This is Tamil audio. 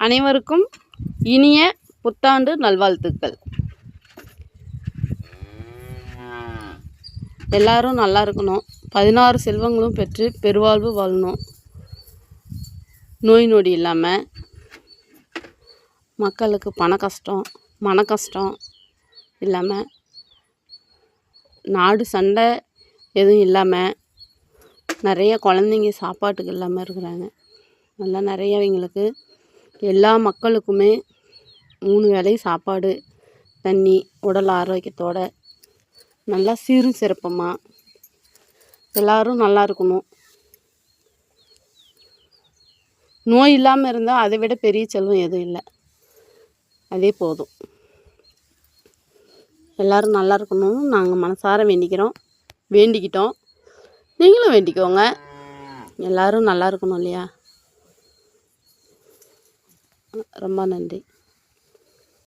அனைவருக்கும் இனிய புத்தாண்டு நல்வாழ்த்துக்கள். எல்லாரும் நல்லா இருக்கணும். 16 செல்வங்களும் பெற்று பெருவாழ்வு வாழணும். நோய் நொடி இல்லாமல், மக்களுக்கு பண கஷ்டம் மன கஷ்டம் இல்லாமல், நாடு சண்டை எதுவும் இல்லாமல், நிறைய குழந்தைங்க சாப்பாட்டுக்கு இல்லாமல் இருக்கிறாங்க. நல்லா நிறைய இவங்களுக்கு எல்லா மக்களுக்குமே 3 வேளை சாப்பாடு, தண்ணி, உடல் ஆரோக்கியத்தோட நல்லா சீரும் சிறப்புமாக எல்லோரும் நல்லா இருக்கணும். நோய் இல்லாமல் இருந்தால் அதை விட பெரிய செல்வம் எதுவும் இல்லை. அதே போதும். எல்லோரும் நல்லா இருக்கணும்னு நாங்கள் மனசார வேண்டிக்கிட்டோம். நீங்களும் வேண்டிக்கோங்க. எல்லோரும் நல்லா இருக்கணும் இல்லையா? ரொம்ப நன்றி.